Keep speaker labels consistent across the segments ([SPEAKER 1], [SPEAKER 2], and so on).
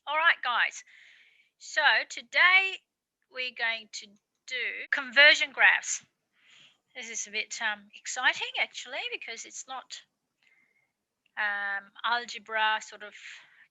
[SPEAKER 1] All right, guys. So today we're going to do conversion graphs. This is a bit exciting actually because it's not algebra sort of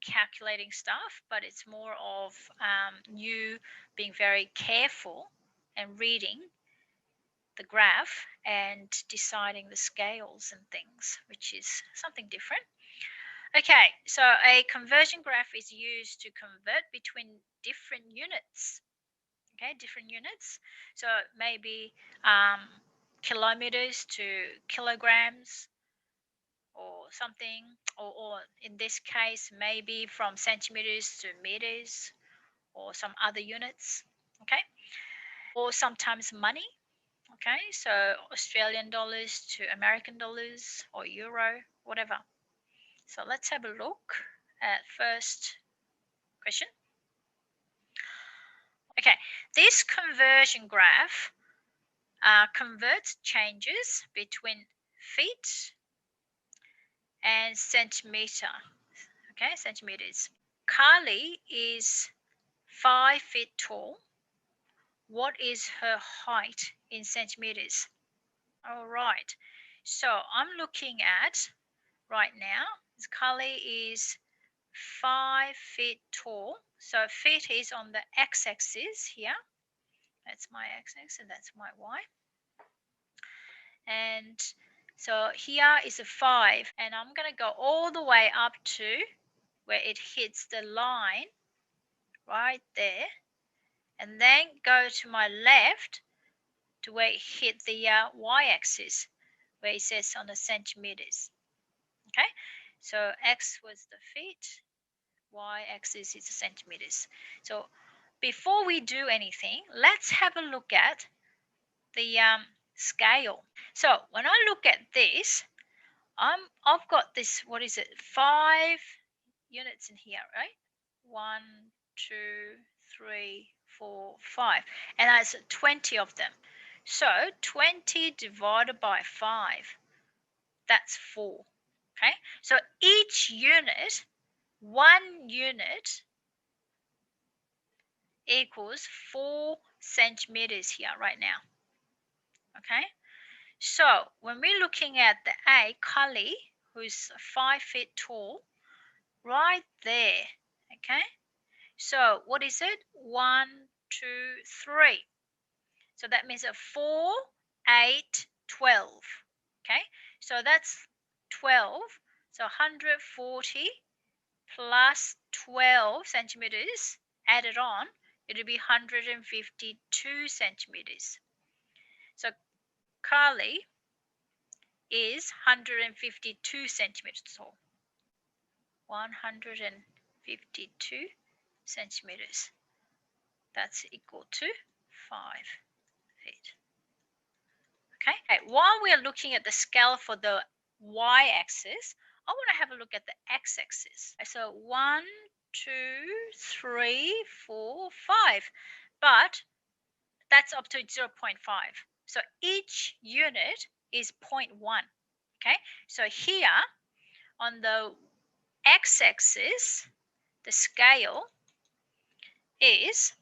[SPEAKER 1] calculating stuff, but it's more of you being very careful and reading the graph and deciding the scales and things, which is something different. Okay, so a conversion graph is used to convert between different units. Okay, different units. So maybe kilometers to kilograms or something, or in this case, maybe from centimeters to meters or some other units. Okay, or sometimes money. Okay, so Australian dollars to American dollars or euro, whatever. So let's have a look at first question. Okay, this conversion graph converts changes between feet and centimeter. Okay, centimeters. Carly is 5 feet tall. What is her height in centimeters? All right. So I'm looking at right now. Carly is 5 feet tall. So feet is on the x-axis here. That's my x-axis and that's my y. And so here is a 5, and I'm going to go all the way up to where it hits the line right there, and then go to my left to where it hit the y-axis, where it says on the centimeters. Okay, so x was the feet, y-axis is the centimeters. So before we do anything, let's have a look at the scale. So when I look at this, I've got this, what is it, 5 units in here, right? 1, 2, 3, 4, 5, and that's 20 of them. So 20 divided by 5, that's 4. Okay, so each unit, 1 unit equals 4 centimeters here right now. Okay, so when we're looking at the A, Kali, who's 5 feet tall, right there. Okay, so what is it? 1, 2, 3. So that means a 4, 8, 12. Okay, so that's 12. So 140 plus 12 centimeters added on, it'll be 152 centimeters. So Carly is 152 centimeters tall. 152 centimeters. That's equal to 5 feet. Okay, while we are looking at the scale for the y-axis, I want to have a look at the x-axis. So 1, 2, 3, 4, 5. But that's up to 0.5. So each unit is 0.1. Okay, so here on the x-axis, the scale is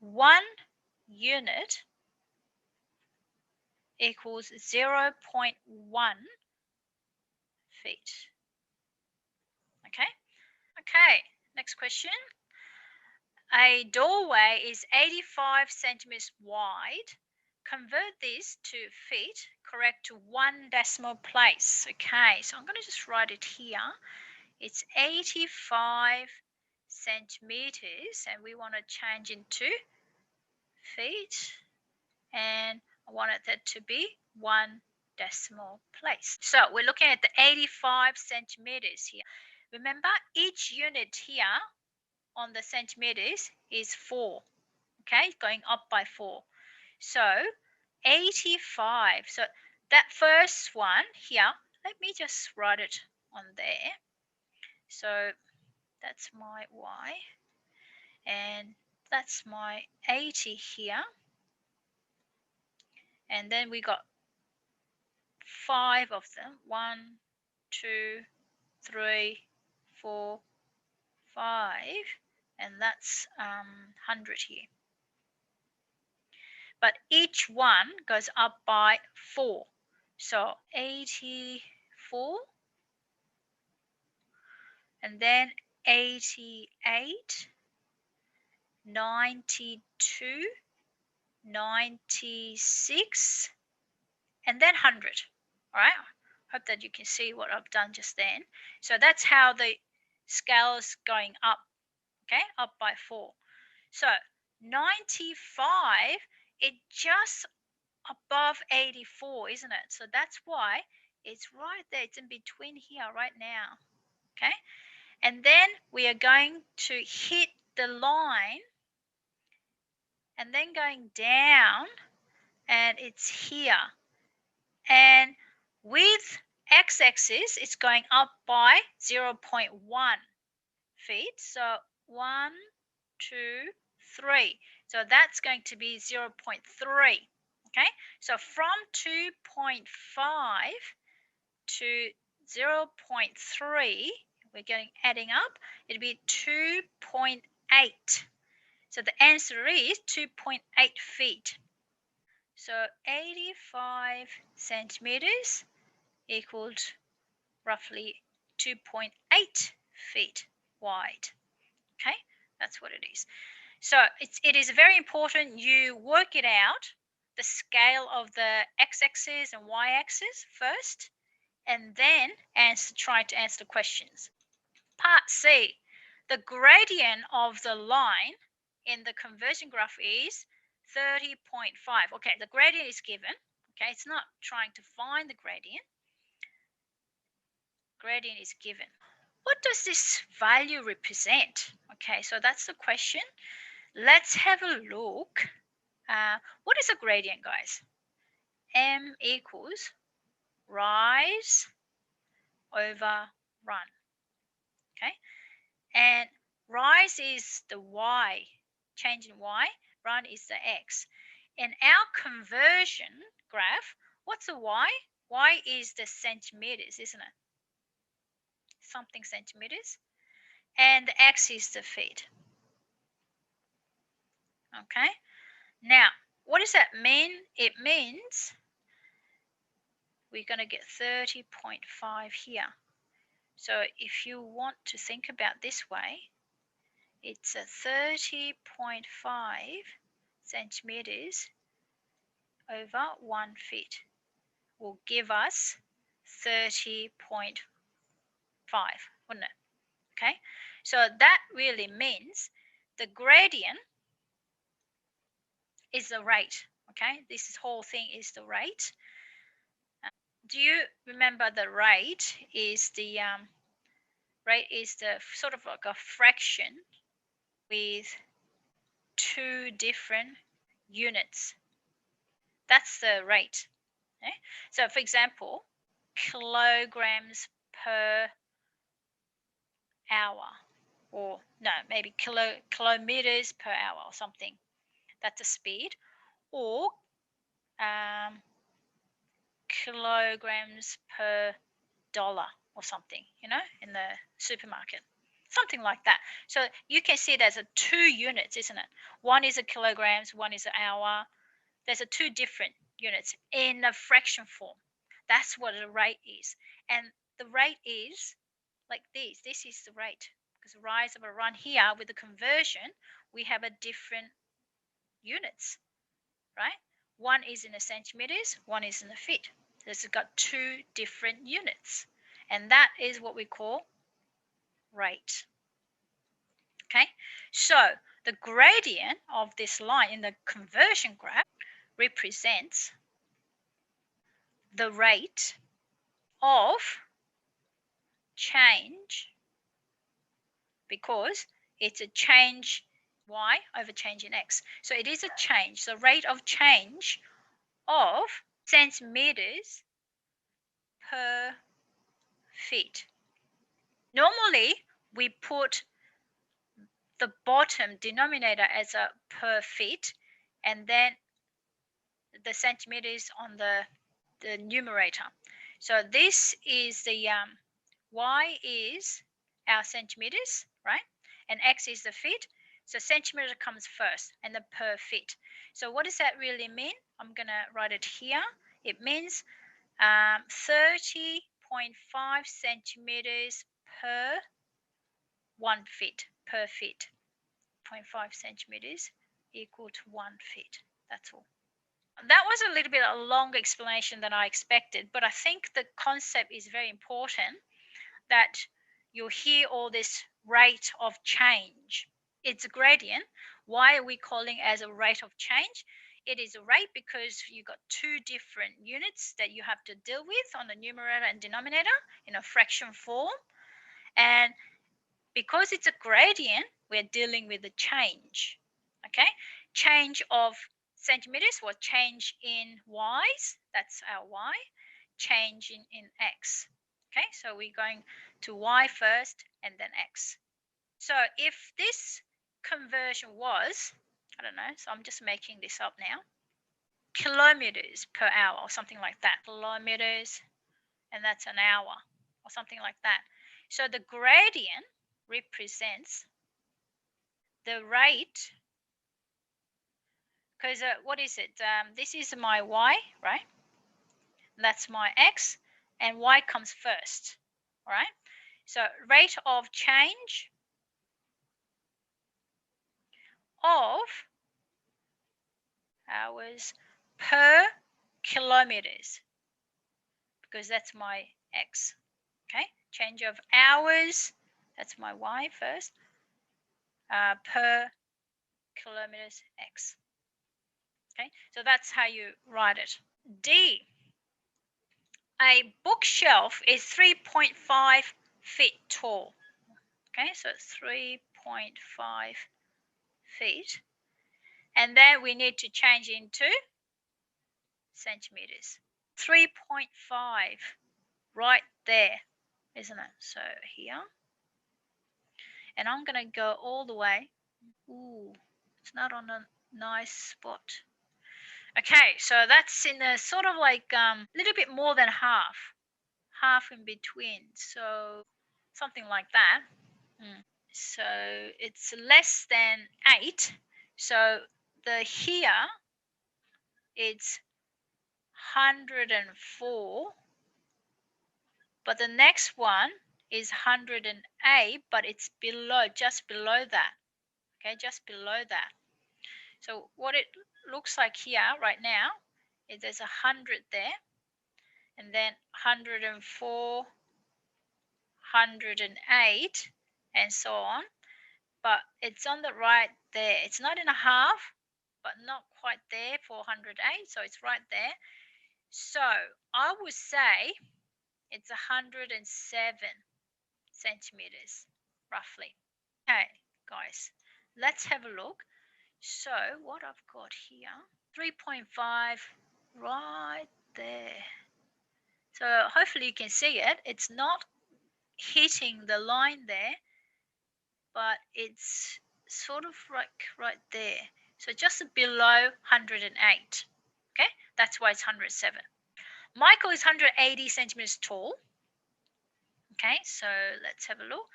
[SPEAKER 1] 1 unit equals 0.1 feet. Okay? Okay, next question. A doorway is 85 centimeters wide. Convert this to feet, correct to 1 decimal place. Okay, so I'm going to just write it here. It's 85 centimeters, and we want to change into feet, and I want it to be 1 decimal place. So we're looking at the 85 centimeters here. Remember, each unit here on the centimeters is 4. Okay, going up by 4. So 85. So that first one here, let me just write it on there. So that's my y, and that's my 80 here. And then we got 5 of them. 1, 2, 3, 4, 5, and that's 100 here. But each one goes up by 4. So 84, and then 88, 92, 96, and then 100. All right, hope that you can see what I've done just then. So that's how the scale is going up, okay, up by 4. So 95, it just above 84, isn't it? So that's why it's right there. It's in between here right now, okay? And then we are going to hit the line and then going down, and it's here. And with x-axis, it's going up by 0.1 feet. So 1, 2, 3. So that's going to be 0.3. Okay, so from 2.5 to 0.3, we're getting adding up, it'll be 2.8. So the answer is 2.8 feet. So 85 centimeters equaled roughly 2.8 feet wide. Okay, that's what it is. So it is very important you work it out, the scale of the x-axis and y-axis first, and then try to answer the questions. Part C, the gradient of the line in the conversion graph is 30.5. Okay, the gradient is given. Okay, it's not trying to find the gradient. Gradient is given. What does this value represent? Okay, so that's the question. Let's have a look. What is a gradient, guys? M equals rise over run. Okay, and rise is the y, change in y, run is the x. In our conversion graph, what's the y? Y is the centimeters, isn't it? Something centimeters. And the x is the feet. Okay, now what does that mean? It means we're going to get 30.5 here. So if you want to think about this way, it's a 30.5 centimeters over 1 feet will give us 30.5, wouldn't it? Okay, so that really means the gradient is the rate. Okay, this whole thing is the rate. Do you remember the rate is the sort of like a fraction with 2 different units. That's the rate. Okay? So for example, kilograms per hour, or no, maybe kilometers per hour or something. That's the speed. Or kilograms per dollar or something, in the supermarket. Something like that. So you can see there's 2 units, isn't it? One is a kilograms, one is an hour. There's 2 different units in a fraction form. That's what a rate is. And the rate is like this. This is the rate. Because rise of a run here with the conversion, we have a different units, right? One is in the centimeters, one is in the feet. This has got 2 different units. And that is what we call rate. Okay, so the gradient of this line in the conversion graph represents the rate of change, because it's a change y over change in x. So it is a change, the rate of change of centimeters per feet. Normally, we put the bottom denominator as a per feet, and then the centimeters on the numerator. So this is the y is our centimeters, right? and x is the feet. So centimeter comes first and the per feet. So what does that really mean? I'm going to write it here. It means 30.5 centimeters per 1 feet, per feet. 0.5 centimeters equal to 1 feet. That's all. That was a little bit a longer explanation than I expected, but I think the concept is very important, that you'll hear all this rate of change. It's a gradient. Why are we calling it as a rate of change? It is a rate because you've got two different units that you have to deal with on the numerator and denominator in a fraction form. And because it's a gradient, we're dealing with a change. Okay? Change of centimeters or change in y's, that's our y. Change in x. Okay, so we're going to y first and then x. So if this conversion was, I don't know, so I'm just making this up now, kilometers per hour or something like that. Kilometers, and that's an hour or something like that. So the gradient represents the rate, because what is it? This is my y, right? That's my x, and y comes first, all right? So rate of change of hours per kilometers, because that's my x, okay? Change of hours, that's my y first, per kilometers x. Okay, so that's how you write it. D, a bookshelf is 3.5 feet tall. Okay, so 3.5 feet. And then we need to change into centimeters. 3.5 right there, isn't it? So here. And I'm going to go all the way. Ooh, it's not on a nice spot. Okay, so that's in a sort of like little bit more than half in between. So something like that. So it's less than 8. So the here it's 104, but the next one is 108, but it's below, just below that. Okay, just below that. So what it looks like here right now is there's 100 there, and then 104, 108, and so on. But it's on the right there. It's not in a half, but not quite there for 108, so it's right there. So I would say it's 107 centimeters, roughly. Okay, guys, let's have a look. So what I've got here, 3.5 right there. So hopefully you can see it. It's not hitting the line there, but it's sort of like right there. So just below 108. Okay, that's why it's 107. Michael is 180 centimeters tall. Okay, so let's have a look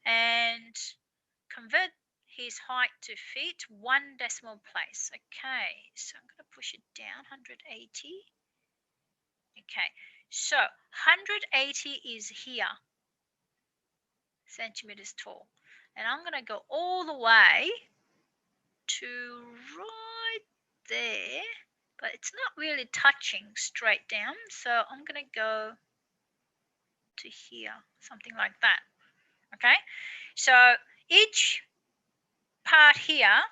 [SPEAKER 1] and convert his height to feet, 1 decimal place. Okay, so I'm going to push it down, 180. Okay, so 180 is here, centimeters tall. And I'm going to go all the way to right there, but it's not really touching straight down. So I'm going to go to here, something like that. Okay, so each part here,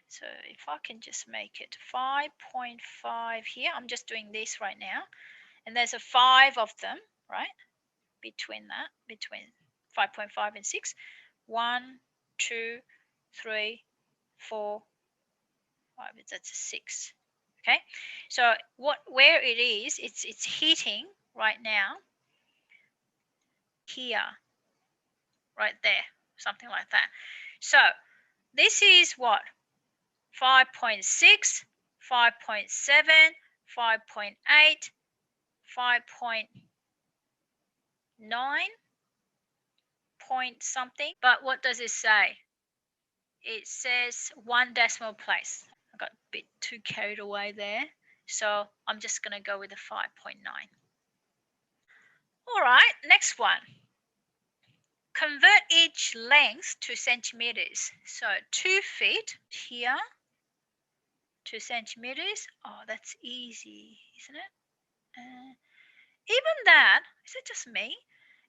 [SPEAKER 1] so if I can just make it 5.5 here, I'm just doing this right now, and there's a 5 of them, right, between that, between 5.5 and 6. 1, 2, 3, 4, 5, that's a 6. Okay, so where it is, it's hitting right now here, right there, something like that. So this is what? 5.6, 5.7, 5.8, 5.9, point something. But what does it say? It says 1 decimal place. I got a bit too carried away there. So I'm just going to go with the 5.9. All right, next one. Convert each length to centimeters. So 2 feet here to centimeters. Oh, that's easy, isn't it? Even that, is it just me?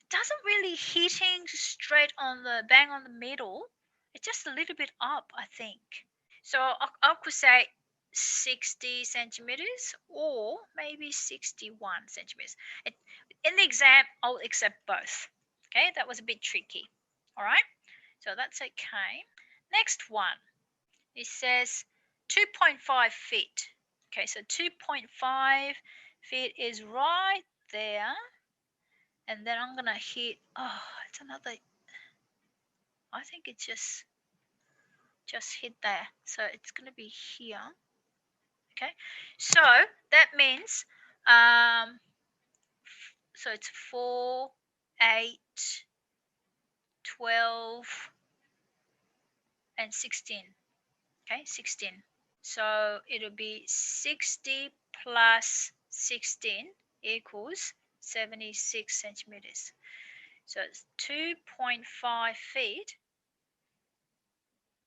[SPEAKER 1] It doesn't really hitting straight on the bang on the middle. It's just a little bit up, I think. So I could say 60 centimeters or maybe 61 centimeters. In the exam, I'll accept both. Okay, that was a bit tricky. All right, so that's okay. Next one, it says 2.5 feet. Okay, so 2.5 feet is right there. And then I'm going to hit, oh, it's another, I think it just hit there. So it's going to be here. Okay, so that means, so it's 4, 8, 12, and 16. Okay, 16. So it'll be 60 plus 16 equals 76 centimeters. So it's 2.5 feet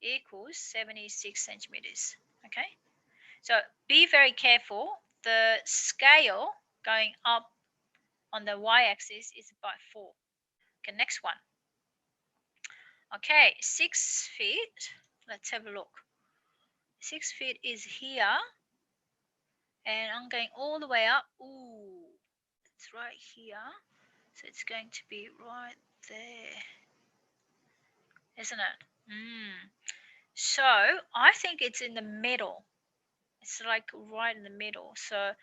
[SPEAKER 1] equals 76 centimeters. Okay, so be very careful. The scale going up on the y-axis is about 4. Okay, next one. Okay, 6 feet. Let's have a look. 6 feet is here, and I'm going all the way up. Ooh, it's right here. So it's going to be right there, isn't it? So I think it's in the middle. It's like right in the middle. So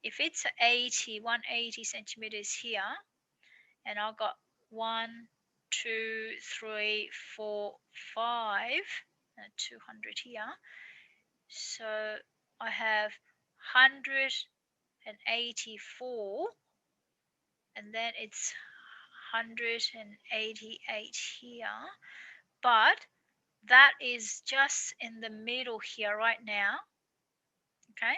[SPEAKER 1] if it's 180 centimeters here, and I've got 1, 2, 3, 4, 5, and 200 here. So I have 184, and then it's 188 here. But that is just in the middle here right now. Okay,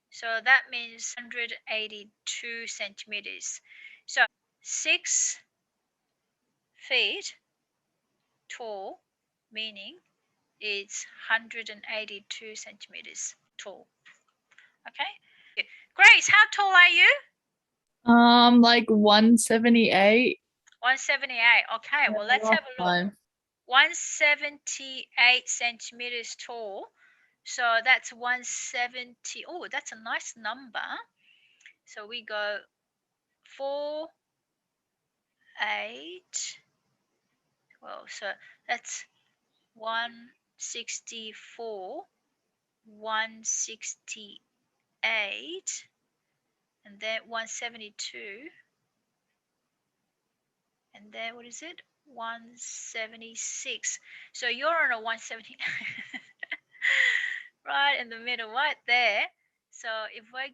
[SPEAKER 1] so that means 182 centimeters. So 6 feet tall, meaning it's 182 centimeters tall. Okay, Grace, how tall are you?
[SPEAKER 2] Like 178.
[SPEAKER 1] 178. Okay, well, let's have a look. 178 centimeters tall. So that's 170. Oh, that's a nice number. So we go 4, 8. Well, so that's 164, 168, and then 172, and then what is it? 176. So you're on a 170. Right in the middle, right there. So if we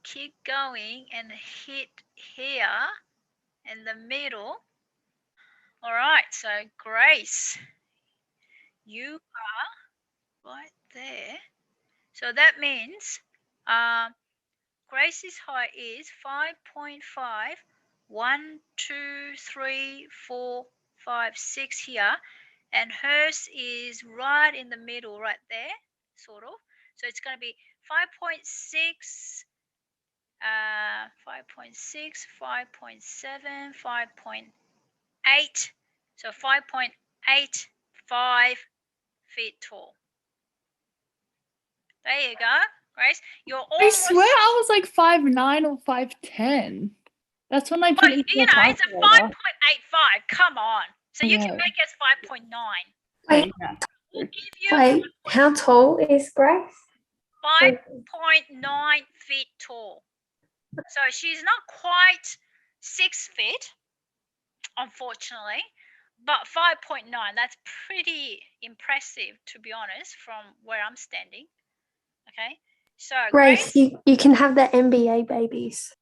[SPEAKER 1] keep going and hit here in the middle. All right, so Grace, you are right there. So that means Grace's height is 5.5, 1, 2, 3, 4, 5, 6 here, and hers is right in the middle, right there, sort of. So it's going to be 5.6, 5.6, 5.7, 5.8. So 5.85 feet tall. There you go, Grace. You're almost.
[SPEAKER 2] I swear I was like 5'9" or 5'10". That's when I put it into the calculator.
[SPEAKER 1] It's a 5.85. Come on. So you can make it 5.9.
[SPEAKER 3] Wait,
[SPEAKER 1] We'll give you
[SPEAKER 3] wait, how tall is Grace?
[SPEAKER 1] 5.9 feet tall. So she's not quite 6 feet, unfortunately, but 5.9. That's pretty impressive, to be honest, from where I'm standing. Okay, so
[SPEAKER 3] Grace, you can have the NBA babies.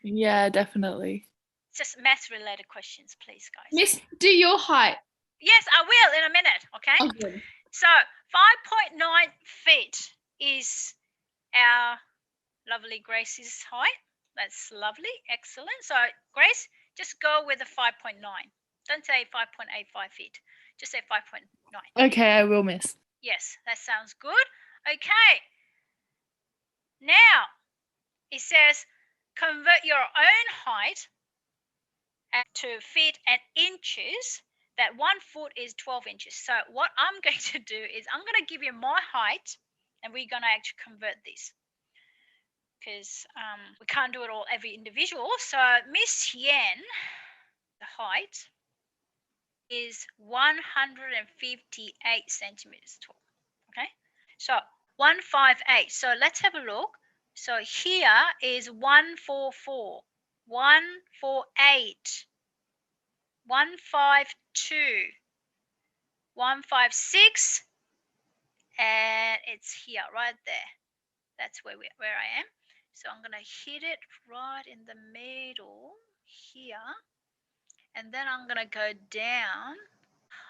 [SPEAKER 2] Yeah, definitely.
[SPEAKER 1] Just math-related questions, please, guys.
[SPEAKER 2] Miss, do your height.
[SPEAKER 1] Yes, I will in a minute, okay?
[SPEAKER 2] Oh, good.
[SPEAKER 1] So 5.9 feet is our lovely Grace's height. That's lovely, excellent. So Grace, just go with the 5.9. Don't say 5.85 feet. Just say 5.9.
[SPEAKER 2] Okay, I will, Miss.
[SPEAKER 1] Yes, that sounds good. Okay. Now, it says convert your own height to feet and inches. That 1 foot is 12 inches. So what I'm going to do is I'm going to give you my height and we're going to actually convert this because we can't do it all every individual. So Miss Yen, the height is 158 centimeters tall. Okay, so 158. So let's have a look. So here is 144, 148, 152, 156, and it's here, right there. That's where I am. So I'm gonna hit it right in the middle here, and then I'm gonna go down.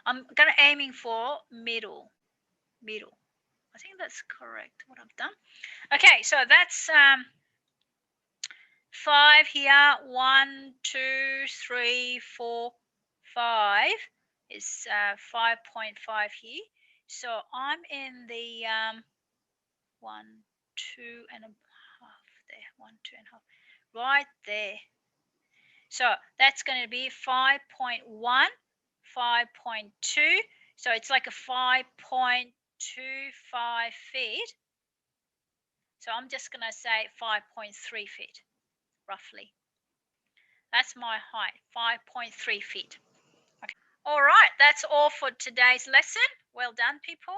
[SPEAKER 1] I'm gonna aiming for middle. I think that's correct what I've done. Okay, so that's 5 here. 1, 2, 3, 4, 5 is 5.5 here. So I'm in the 1, 2 and a half there. 1, 2 and a half. Right there. So that's going to be 5.1, 5.2. So it's like a 5.25 feet. So I'm just going to say 5.3 feet, roughly. That's my height, 5.3 feet. Okay. All right, that's all for today's lesson. Well done, people.